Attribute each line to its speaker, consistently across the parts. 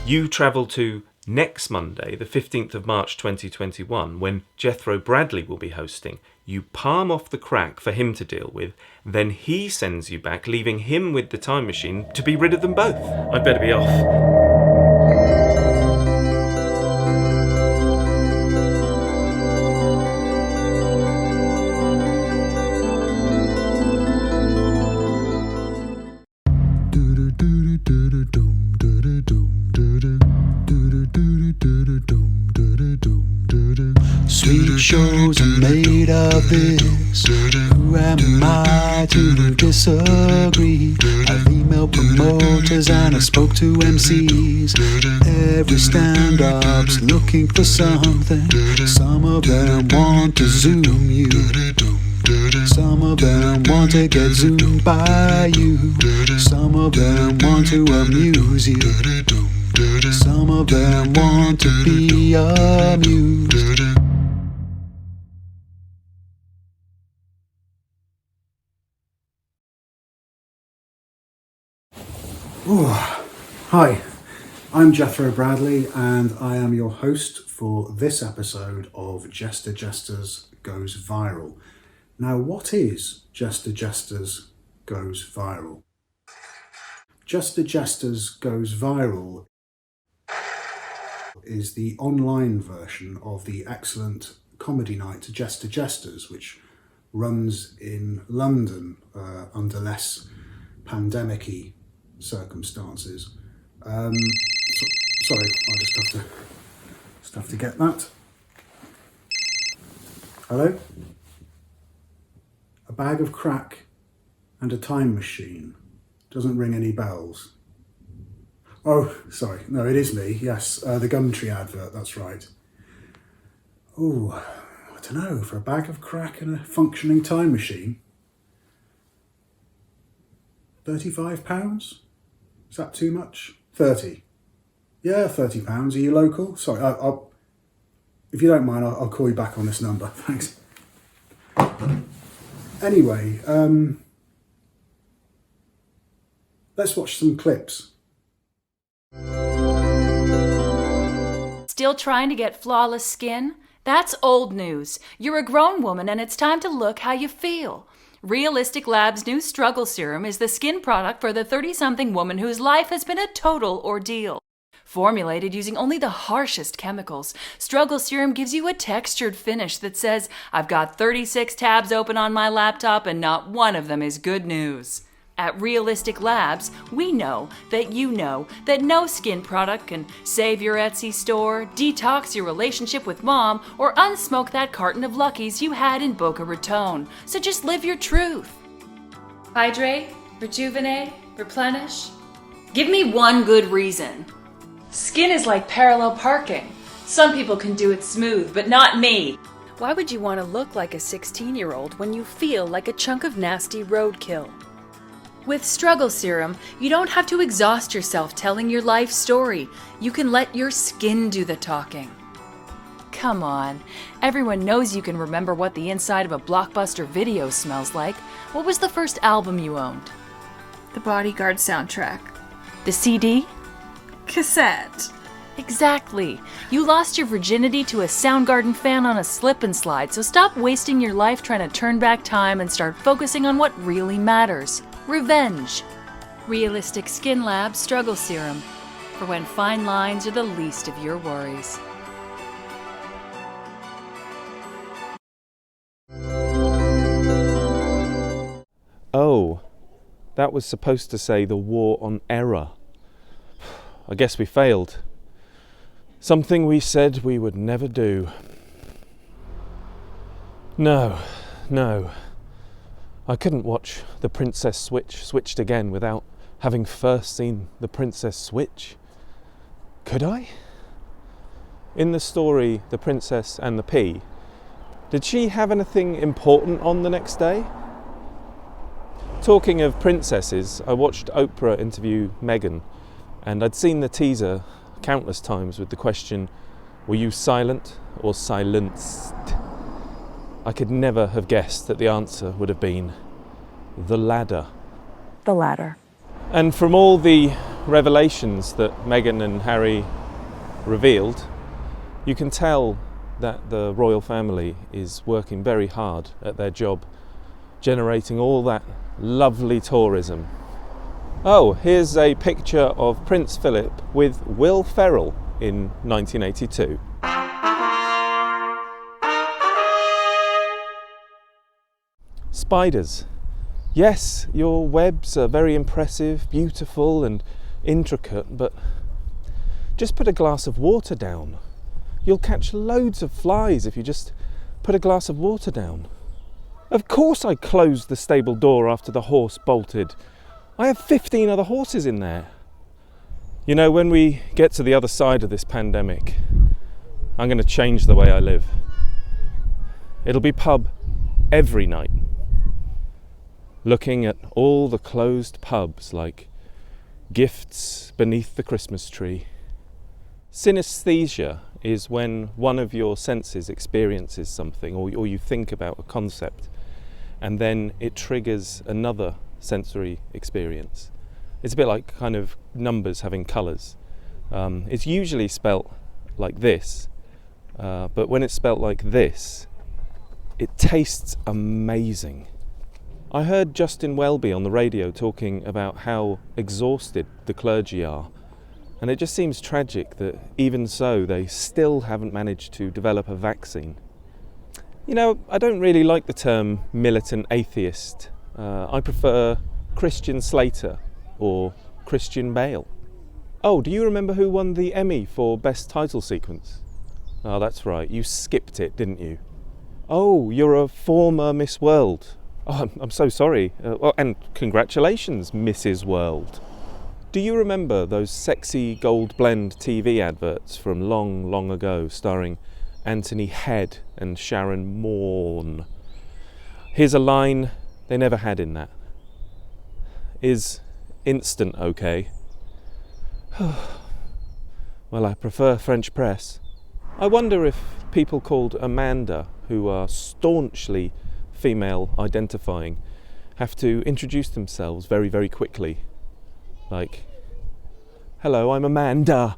Speaker 1: You travel to next Monday, the 15th of March 2021, when Jethro Bradley will be hosting. You palm off the crack for him to deal with, then he sends you back, leaving him with the time machine to be rid of them both. I'd better be off.
Speaker 2: Sweet shows are made of this. Who am I to disagree? I've emailed promoters and I spoke to MCs. Every stand-up's looking for something. Some of them want to zoom you. Some of them want to get zoomed by you. Some of them want to amuse you. Some of them want to be amused.
Speaker 3: Ooh. Hi, I'm Jethro Bradley and I am your host for this episode of Jester Jesters Goes Viral. Now, what is Jester Jesters Goes Viral? Jester Jesters Goes Viral is the online version of the excellent comedy night Jester Jesters, which runs in London under less pandemic-y circumstances. Sorry, I just have to get that. Hello? A bag of crack and a time machine. Doesn't ring any bells. Oh, sorry. No, it is me. Yes, the Gumtree advert. That's right. Oh, I don't know. For a bag of crack and a functioning time machine, £35? Is that too much? 30. Yeah, £30. Are you local? Sorry, I'll if you don't mind, I'll call you back on this number. Thanks. Anyway, let's watch some clips.
Speaker 4: Still trying to get flawless skin? That's old news. You're a grown woman and it's time to look how you feel. Realistic Labs' new Struggle Serum is the skin product for the 30-something woman whose life has been a total ordeal. Formulated using only the harshest chemicals, Struggle Serum gives you a textured finish that says, I've got 36 tabs open on my laptop and not one of them is good news. At Realistic Labs, we know that you know that no skin product can save your Etsy store, detox your relationship with mom, or unsmoke that carton of Luckies you had in Boca Raton. So just live your truth. Hydrate, rejuvenate, replenish. Give me one good reason. Skin is like parallel parking. Some people can do it smooth, but not me. Why would you want to look like a 16-year-old when you feel like a chunk of nasty roadkill? With Struggle Serum, you don't have to exhaust yourself telling your life story. You can let your skin do the talking. Come on, everyone knows you can remember what the inside of a Blockbuster video smells like. What was the first album you owned?
Speaker 5: The Bodyguard soundtrack.
Speaker 4: The CD?
Speaker 5: Cassette.
Speaker 4: Exactly. You lost your virginity to a Soundgarden fan on a slip and slide, so stop wasting your life trying to turn back time and start focusing on what really matters. Revenge. Realistic Skin Lab Struggle Serum. For when fine lines are the least of your worries.
Speaker 1: Oh, that was supposed to say the war on error. I guess we failed. Something we said we would never do. No. I couldn't watch The Princess Switched again without having first seen The Princess Switch. Could I? In the story The Princess and the Pea, did she have anything important on the next day? Talking of princesses, I watched Oprah interview Meghan, and I'd seen the teaser countless times with the question, were you silent or silenced? I could never have guessed that the answer would have been the ladder.
Speaker 5: The ladder.
Speaker 1: And from all the revelations that Meghan and Harry revealed, you can tell that the royal family is working very hard at their job, generating all that lovely tourism. Oh, here's a picture of Prince Philip with Will Ferrell in 1982. Spiders. Yes, your webs are very impressive, beautiful and intricate, but just put a glass of water down. You'll catch loads of flies if you just put a glass of water down. Of course I closed the stable door after the horse bolted. I have 15 other horses in there. You know, when we get to the other side of this pandemic, I'm going to change the way I live. It'll be pub every night. Looking at all the closed pubs like gifts beneath the Christmas tree. Synesthesia is when one of your senses experiences something or you think about a concept and then it triggers another sensory experience. It's a bit like kind of numbers having colours. It's usually spelt like this, but when it's spelt like this, it tastes amazing. I heard Justin Welby on the radio talking about how exhausted the clergy are, and it just seems tragic that even so they still haven't managed to develop a vaccine. You know, I don't really like the term militant atheist. I prefer Christian Slater or Christian Bale. Oh, do you remember who won the Emmy for Best Title Sequence? Oh, that's right, you skipped it, didn't you? Oh, you're a former Miss World. Oh, I'm so sorry. And congratulations, Mrs. World. Do you remember those sexy gold blend TV adverts from long, long ago starring Anthony Head and Sharon Morn? Here's a line they never had in that. Is instant okay? Well, I prefer French press. I wonder if people called Amanda, who are staunchly female identifying, have to introduce themselves very, very quickly. Like, hello, I'm Amanda.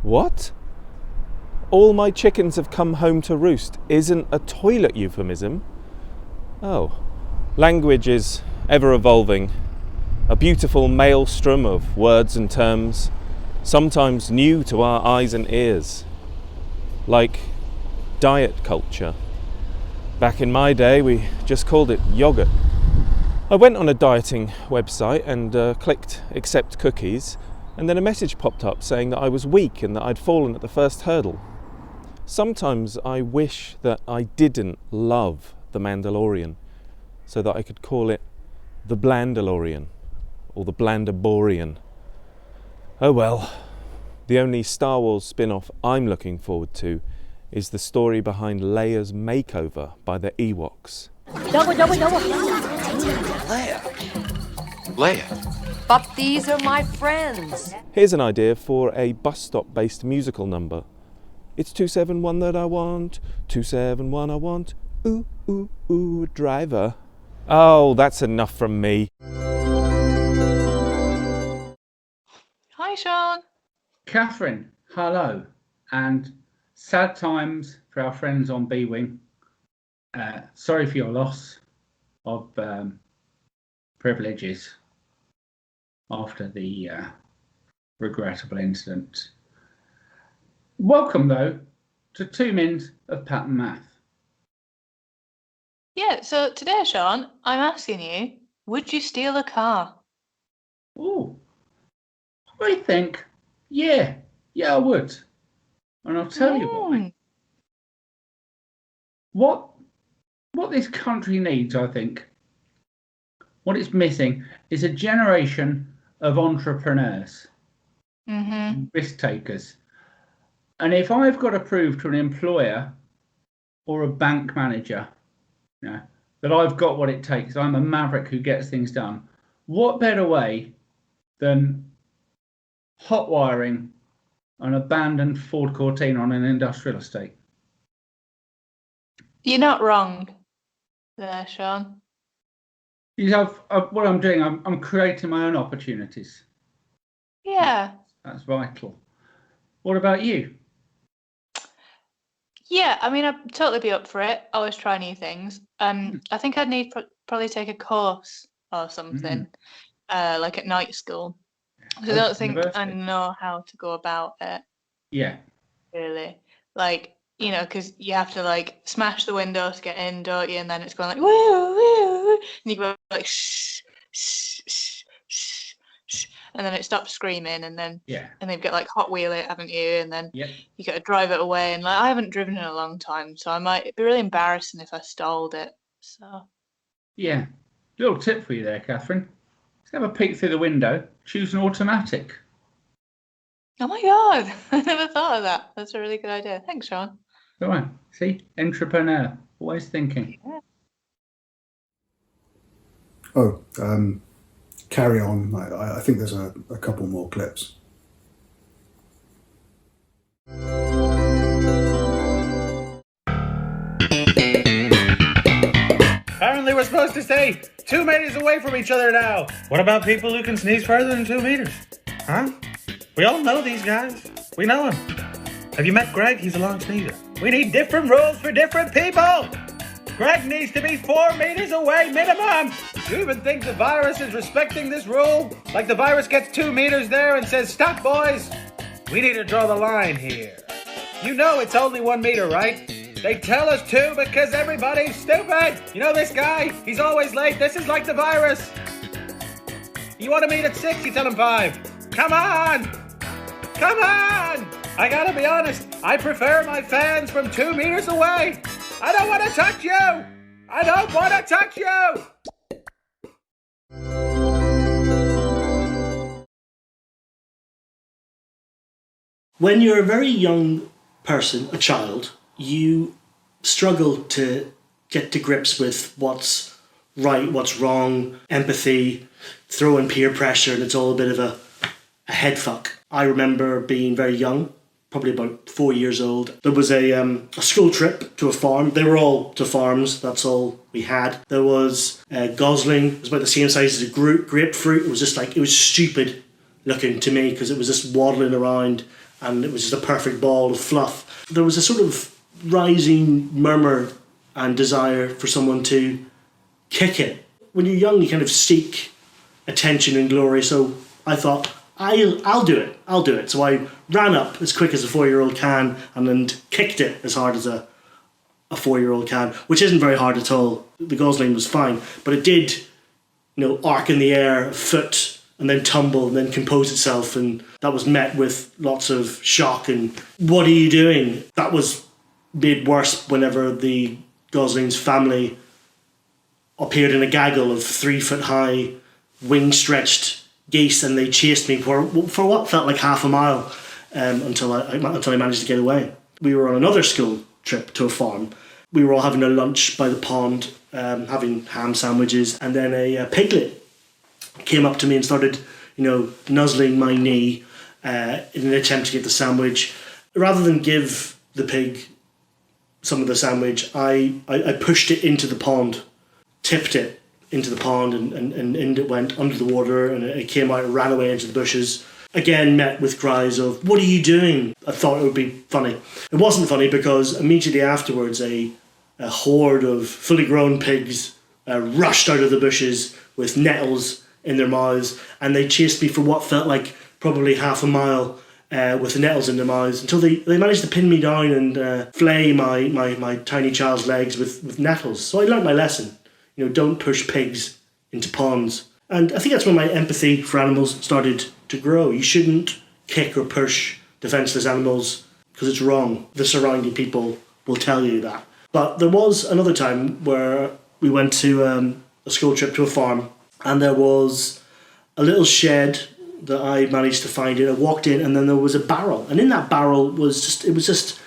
Speaker 1: What? All my chickens have come home to roost isn't a toilet euphemism. Oh, language is ever evolving. A beautiful maelstrom of words and terms, sometimes new to our eyes and ears. Like diet culture. Back in my day, we just called it yogurt. I went on a dieting website and clicked accept cookies, and then a message popped up saying that I was weak and that I'd fallen at the first hurdle. Sometimes I wish that I didn't love The Mandalorian, so that I could call it The Blandalorian or The Blandaborian. Oh well. The only Star Wars spin-off I'm looking forward to is the story behind Leia's makeover by the Ewoks.
Speaker 6: Leia. But these are my friends.
Speaker 1: Here's an idea for a bus stop-based musical number. It's 271 that I want, 271 I want, ooh, ooh, ooh, driver. Oh, that's enough from me.
Speaker 5: Hi, Sean.
Speaker 7: Catherine, hello, and sad times for our friends on B-Wing. Sorry for your loss of privileges after the regrettable incident. Welcome, though, to 2 Mins of Pattern Math.
Speaker 5: Yeah, so today, Sean, I'm asking you, would you steal a car?
Speaker 7: Oh, I think, yeah, I would. And I'll tell you why. What this country needs, I think, what it's missing is a generation of entrepreneurs, risk takers. And if I've got to prove to an employer or a bank manager, that I've got what it takes, I'm a maverick who gets things done, what better way than hot wiring an abandoned Ford Cortina on an industrial estate?
Speaker 5: You're not wrong there, Sean.
Speaker 7: What I'm doing, I'm creating my own opportunities.
Speaker 5: Yeah.
Speaker 7: That's vital. What about you?
Speaker 5: Yeah, I mean, I'd totally be up for it. Always try new things. I think I'd need probably take a course or something, like at night school. Because I don't think I
Speaker 7: University.
Speaker 5: know how to go about it,
Speaker 7: Yeah.
Speaker 5: really. Like, because you have to, like, smash the window to get in, don't you? And then it's going like, woo, woo, and you go like, shh, shh, shh, shh, shh. And then it stops screaming, and then they've got like Hot Wheel it, haven't you? And then you got to drive it away. And like, I haven't driven in a long time, so it'd be really embarrassing if I stalled it. So
Speaker 7: Yeah. Little tip for you there, Catherine. Let's have a peek through the window. Choose an automatic.
Speaker 5: oh my god, I never thought of that. That's a really good idea. Thanks, Sean.
Speaker 7: Go on. See, entrepreneur, always thinking.
Speaker 5: Yeah.
Speaker 3: Oh, carry on. I think there's a couple more clips.
Speaker 8: Apparently we're supposed to stay 2 meters away from each other now. What about people who can sneeze further than 2 meters? Huh? We all know these guys. We know him. Have you met Greg? He's a long sneezer. We need different rules for different people. Greg needs to be 4 meters away minimum. Do you even think the virus is respecting this rule? Like the virus gets 2 meters there and says, stop, boys. We need to draw the line here. You know it's only 1 meter, right? They tell us 2 because everybody's stupid. You know this guy? He's always late. This is like the virus. You want to meet at 6, you tell him 5. Come on. Come on. I gotta be honest. I prefer my fans from 2 meters away. I don't want to touch you. I don't want to touch you.
Speaker 9: When you're a very young person, a child, you struggle to get to grips with what's right, what's wrong, empathy, throw in peer pressure, and it's all a bit of a head fuck. I remember being very young, probably about 4 years old. There was a school trip to a farm. They were all to farms, that's all we had. There was a gosling, it was about the same size as a grapefruit. It was just like, it was stupid looking to me because it was just waddling around and it was just a perfect ball of fluff. There was a sort of rising murmur and desire for someone to kick it. When you're young, you kind of seek attention and glory, so I thought, I'll do it. So I ran up as quick as a 4-year-old can and then kicked it as hard as a 4-year-old can, which isn't very hard at all. The gosling was fine, but it did, arc in the air, a foot, and then tumble, and then compose itself, and that was met with lots of shock and, what are you doing? That was made worse whenever the gosling's family appeared in a gaggle of 3-foot-high, wing-stretched geese, and they chased me for what felt like half a mile until I managed to get away. We were on another school trip to a farm. We were all having a lunch by the pond, having ham sandwiches, and then a piglet came up to me and started, nuzzling my knee in an attempt to get the sandwich. Rather than give the pig some of the sandwich, I pushed it into the pond, tipped it into the pond, and it went under the water, and it came out and ran away into the bushes. Again, met with cries of, what are you doing? I thought it would be funny. It wasn't funny because immediately afterwards a horde of fully grown pigs rushed out of the bushes with nettles in their mouths, and they chased me for what felt like probably half a mile with the nettles in their mouths until they managed to pin me down and flay my tiny child's legs with nettles. So I learnt my lesson. Don't push pigs into ponds. And I think that's when my empathy for animals started to grow. You shouldn't kick or push defenceless animals because it's wrong. The surrounding people will tell you that. But there was another time where we went to a school trip to a farm, and there was a little shed that I managed to find it. I walked in, and then there was a barrel, and in that barrel was just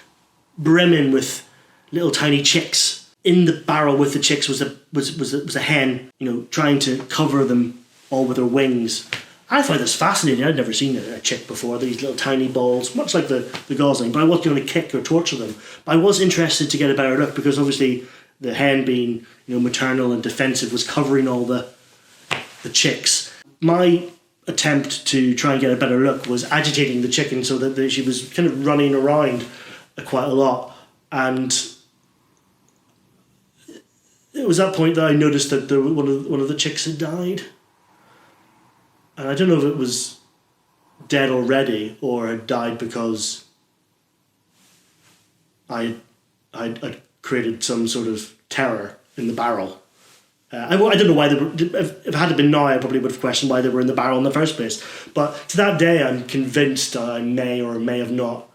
Speaker 9: brimming with little tiny chicks. In the barrel with the chicks was a hen, trying to cover them all with her wings. I find this fascinating. I'd never seen a chick before. These little tiny balls, much like the gosling, but I wasn't going to kick or torture them. But I was interested to get a better look because obviously the hen, being maternal and defensive, was covering all the chicks. My attempt to try and get a better look was agitating the chicken so that she was kind of running around quite a lot. And it was that point that I noticed that one of the chicks had died. And I don't know if it was dead already or had died because I created some sort of terror in the barrel. I don't know why they were. If it had been now, I probably would have questioned why they were in the barrel in the first place. But to that day, I'm convinced I may or may have not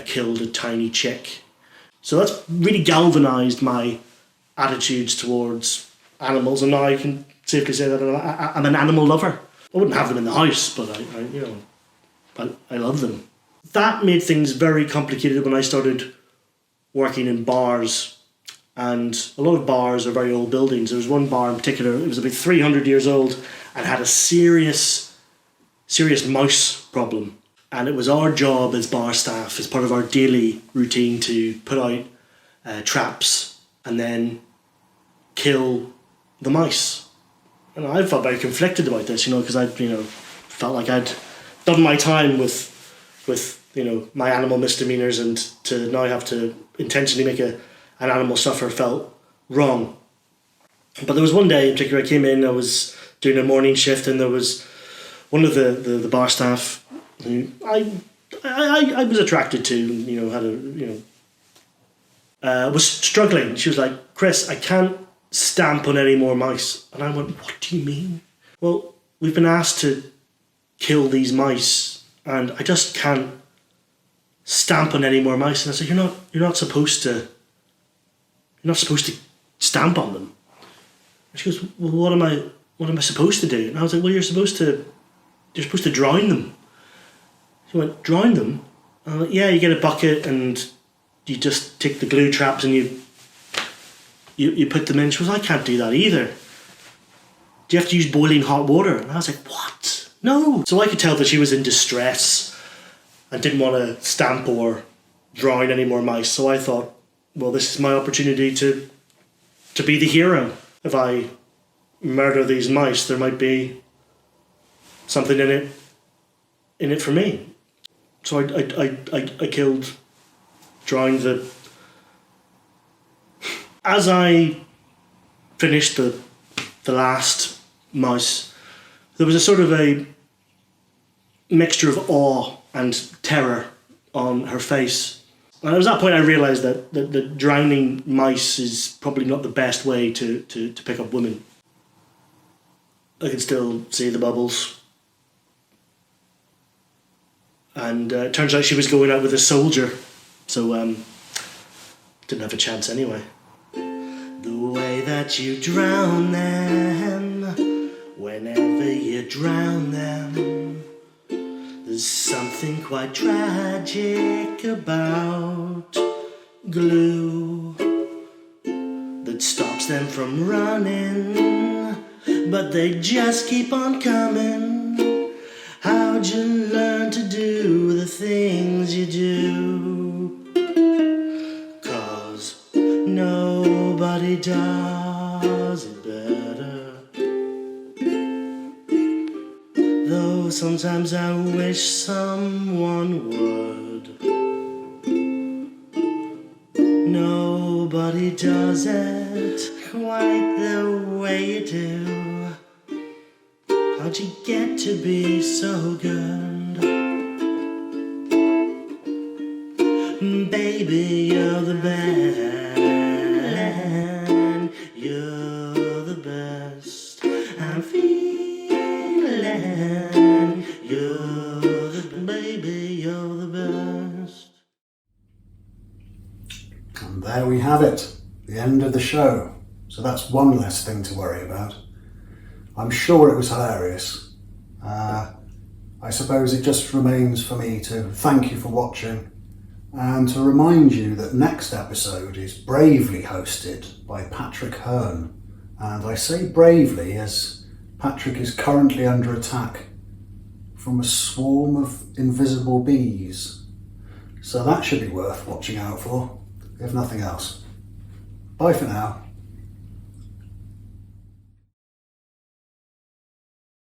Speaker 9: killed a tiny chick. So that's really galvanised my attitudes towards animals, and now I can safely say that I'm an animal lover. I wouldn't have them in the house, but I love them. That made things very complicated when I started working in bars. And a lot of bars are very old buildings. There was one bar in particular, it was about 300 years old and had a serious mouse problem. And it was our job as bar staff, as part of our daily routine, to put out traps and then kill the mice. And I felt very conflicted about this, because I, felt like I'd done my time with my animal misdemeanors, and to now have to intentionally make an animal suffer felt wrong. But there was one day in particular, I came in, I was doing a morning shift, and there was one of the bar staff who I was attracted to, was struggling. She was like, "Chris, I can't stamp on any more mice." And I went, "What do you mean?" "Well, we've been asked to kill these mice, and I just can't stamp on any more mice." And I said, You're not supposed to stamp on them." And she goes, "Well, what am I supposed to do?" And I was like, "Well, you're supposed to drown them." She went, "Drown them?" And I'm like, "Yeah, you get a bucket and you just take the glue traps and you put them in." She goes, "I can't do that either. Do you have to use boiling hot water?" And I was like, "What? No." So I could tell that she was in distress and didn't want to stamp or drown any more mice. So I thought, well, this is my opportunity to be the hero. If I murder these mice, there might be something in it for me. So I drowned the... As I finished the last mouse, there was a sort of a mixture of awe and terror on her face. And it was at that point I realised that drowning mice is probably not the best way to pick up women. I can still see the bubbles. And it turns out she was going out with a soldier, so didn't have a chance anyway. The way that you drown them, whenever you drown them, there's something quite tragic about glue that stops them from running, but they just keep on coming. How'd you learn to do the things you do? 'Cause nobody does it better. Though sometimes I wish someone would. Nobody does it quite the way you do. How'd you get to be so good? Baby, you're the best. You're the best. I'm feeling you're the baby, you're the best.
Speaker 3: And there we have it, the end of the show. So that's one less thing to worry about. I'm sure it was hilarious. I suppose it just remains for me to thank you for watching and to remind you that next episode is bravely hosted by Patrick Hearn. And I say bravely as Patrick is currently under attack from a swarm of invisible bees. So that should be worth watching out for, if nothing else. Bye for now.